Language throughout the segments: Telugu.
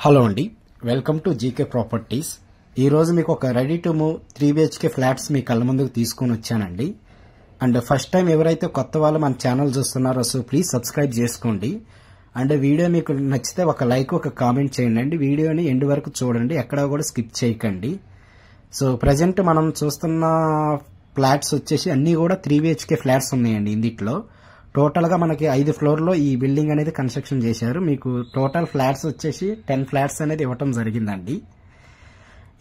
హలో అండి, వెల్కమ్ టు జీకే ప్రాపర్టీస్. ఈ రోజు మీకు ఒక ready to move 3 BHK flats మీ కళ్ళ ముందుకు తీసుకొని వచ్చానండి. అండ్ ఫస్ట్ టైం ఎవరైతే కొత్త వాళ్ళు మన ఛానల్ చూస్తున్నారో సో ప్లీజ్ సబ్స్క్రైబ్ చేసుకోండి. అండ్ వీడియో మీకు నచ్చితే ఒక లైక్ ఒక కామెంట్ చేయండి. వీడియోని ఎండ్ వరకు చూడండి, ఎక్కడా కూడా స్కిప్ చేయకండి. సో ప్రజెంట్ మనం చూస్తున్న ఫ్లాట్స్ వచ్చేసి అన్ని కూడా 3 BHK ఫ్లాట్స్ ఉన్నాయండి. ఇందులో టోటల్ గా మనకి 5 ఫ్లోర్లో ఈ బిల్డింగ్ అనేది కన్స్ట్రక్షన్ చేశారు. మీకు టోటల్ ఫ్లాట్స్ వచ్చేసి 10 ఫ్లాట్స్ అనేది ఇవ్వటం జరిగిందండి.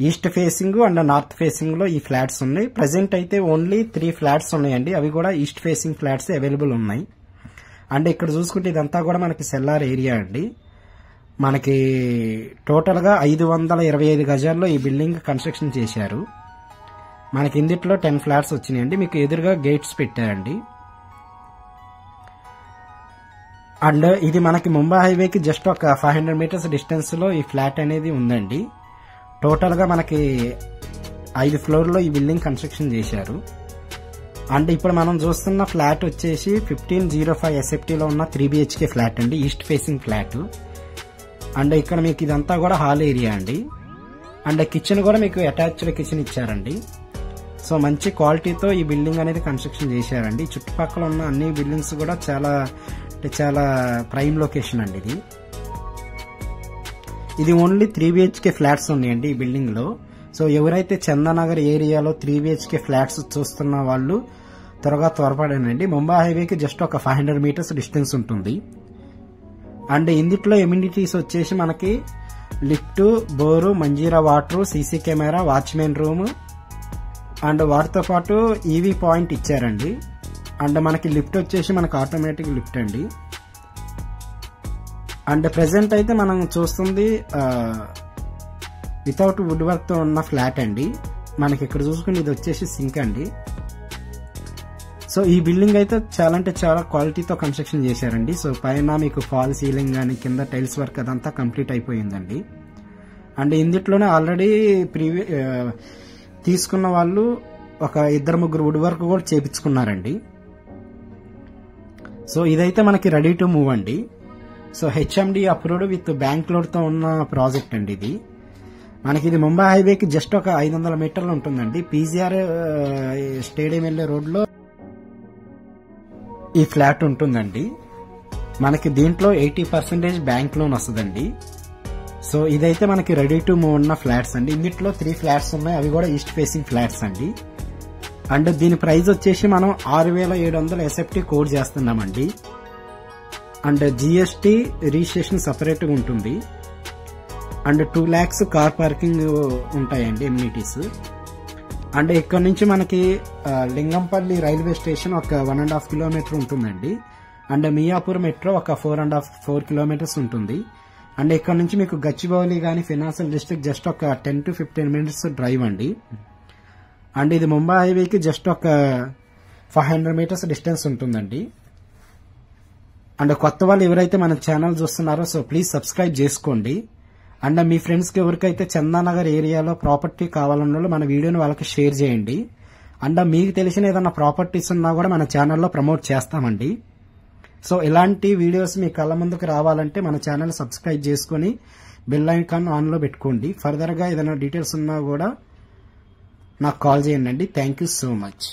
East facing and north facing లో ఈ ఫ్లాట్స్ ఉన్నాయి. ప్రజెంట్ అయితే ఓన్లీ 3 ఫ్లాట్స్ ఉన్నాయండి. అవి కూడా ఈస్ట్ ఫేసింగ్ ఫ్లాట్స్ అవైలబుల్ ఉన్నాయి. అండ్ ఇక్కడ చూసుకుంటే ఇదంతా కూడా మనకి సెల్లార్ ఏరియా అండి. మనకి టోటల్ గా 525 గజాల్లో ఈ బిల్డింగ్ కన్స్ట్రక్షన్ చేశారు. మనకి ఇందులో 10 ఫ్లాట్స్ వచ్చినాయండి. మీకు ఎదురుగా గేట్స్ పెట్టారండి. అండ్ ఇది మనకి ముంబై హైవేకి జస్ట్ ఒక 500 మీటర్స్ డిస్టెన్స్ లో ఈ ఫ్లాట్ అనేది ఉందండి. టోటల్ గా మనకి 5 ఫ్లోర్లో ఈ బిల్డింగ్ కన్స్ట్రక్షన్ చేశారు. అండ్ ఇప్పుడు మనం చూస్తున్న ఫ్లాట్ వచ్చేసి 1505 SFT లో ఉన్న 3 BHK ఫ్లాట్ అండి, ఈస్ట్ ఫేసింగ్ ఫ్లాట్. అండ్ ఇక్కడ మీకు ఇదంతా కూడా హాల్ ఏరియా అండి. అండ్ కిచెన్ కూడా మీకు అటాచ్డ్ కిచెన్ ఇచ్చారండి. సో మంచి క్వాలిటీతో ఈ బిల్డింగ్ అనేది కన్స్ట్రక్షన్ చేశారండి. చుట్టుపక్కల ఉన్న అన్ని బిల్డింగ్స్ కూడా చాలా ప్రైమ్ లొకేషన్ అండి. ఇది ఓన్లీ 3 BHK ఫ్లాట్స్ ఉన్నాయండి ఈ బిల్డింగ్ లో. సో ఎవరైతే చందానగర్ ఏరియాలో 3 BHK ఫ్లాట్స్ చూస్తున్న వాళ్ళు త్వరపడనండి. ముంబై హైవేకి జస్ట్ ఒక 500 మీటర్స్ డిస్టెన్స్ ఉంటుంది. అండ్ ఇందులో ఎమ్యూనిటీస్ వచ్చేసి మనకి lift, bore, Manjira water, CC camera, watchman room and వాటితో పాటు ఈవీ పాయింట్ ఇచ్చారండి. అండ్ మనకి లిఫ్ట్ వచ్చేసి మనకి ఆటోమేటిక్ లిఫ్ట్ అండి. అండ్ ప్రెసెంట్ అయితే మనం చూస్తుంది వితౌట్ వుడ్ వర్క్ తో ఉన్న ఫ్లాట్ అండి. మనకి ఇక్కడ చూసుకుంటే ఇది వచ్చేసి సింక్ అండి. సో ఈ బిల్డింగ్ అయితే చాలా అంటే చాలా క్వాలిటీతో కన్స్ట్రక్షన్ చేశారండి. సో పైన మీకు ఫాల్ సీలింగ్ కానీ కింద టైల్స్ వర్క్ అదంతా కంప్లీట్ అయిపోయిందండి. అండ్ ఇందులోనే ఆల్రెడీ తీసుకున్న వాళ్ళు ఒక 2-3 వుడ్ వర్క్ కూడా చేపించుకున్నారండి. సో ఇదైతే మనకి రెడీ టు మూవ్ అండి. So HMD approved with bank load తో ఉన్న ప్రాజెక్ట్ అండి ఇది. మనకి ఇది ముంబై హైవేకి జస్ట్ ఒక 500 మీటర్లు ఉంటుందండి. PGR స్టేడియం వెళ్లే రోడ్ లో ఈ ఫ్లాట్ ఉంటుందండి. మనకి దీంట్లో 80% బ్యాంక్ లోన్ వస్తుందండి. సో ఇదైతే మనకి రెడీ టు మూవ్ ఉన్న ఫ్లాట్స్ అండి. ఇందులో 3 ఫ్లాట్స్ ఉన్నాయి, అవి కూడా ఈస్ట్ ఫేసింగ్ ఫ్లాట్స్ అండి. అండ్ దీని ప్రైస్ వచ్చేసి మనం 6700 SFT కోడ్ చేస్తున్నామండి. అండ్ GST రిజిస్ట్రేషన్ సపరేట్ గా ఉంటుంది. అండ్ 2 lakhs కార్ పార్కింగ్ ఉంటాయండి ఎమ్యూనిటీస్. అండ్ ఇక్కడ నుంచి మనకి లింగంపల్లి రైల్వే స్టేషన్ ఒక 1.5 కిలోమీటర్ ఉంటుందండి. అండ్ మియాపూర్ మెట్రో ఒక 4 కిలోమీటర్స్ ఉంటుంది. అండ్ ఇక్కడ నుంచి మీకు గచ్చిబౌలి గానీ ఫినాన్షియల్ డిస్ట్రిక్ట్ జస్ట్ ఒక 10 to 15 minutes డ్రైవ్ అండి. అండ్ ఇది ముంబై హైవేకి జస్ట్ ఒక 500 మీటర్స్ డిస్టెన్స్ ఉంటుందండి. అండ్ కొత్త వాళ్ళు ఎవరైతే మన ఛానల్ చూస్తున్నారో సో ప్లీజ్ సబ్స్క్రైబ్ చేసుకోండి. అండ్ మీ ఫ్రెండ్స్ కి ఎవరికైతే చందానగర్ ఏరియాలో ప్రాపర్టీ కావాలన్న మన వీడియోని వాళ్ళకి షేర్ చేయండి. అండ్ మీకు తెలిసిన ఏదైనా ప్రాపర్టీస్ ఉన్నా కూడా మన ఛానల్లో ప్రమోట్ చేస్తామండి. సో ఇలాంటి వీడియోస్ మీ కళ్ళ ముందుకు రావాలంటే మన ఛానల్ సబ్స్క్రైబ్ చేసుకుని బెల్ ఐకాన్ ఆన్ లో పెట్టుకోండి. ఫర్దర్ గా ఏదైనా డీటెయిల్స్ ఉన్నా కూడా నాకు కాల్ చేయండి. Thank you so much.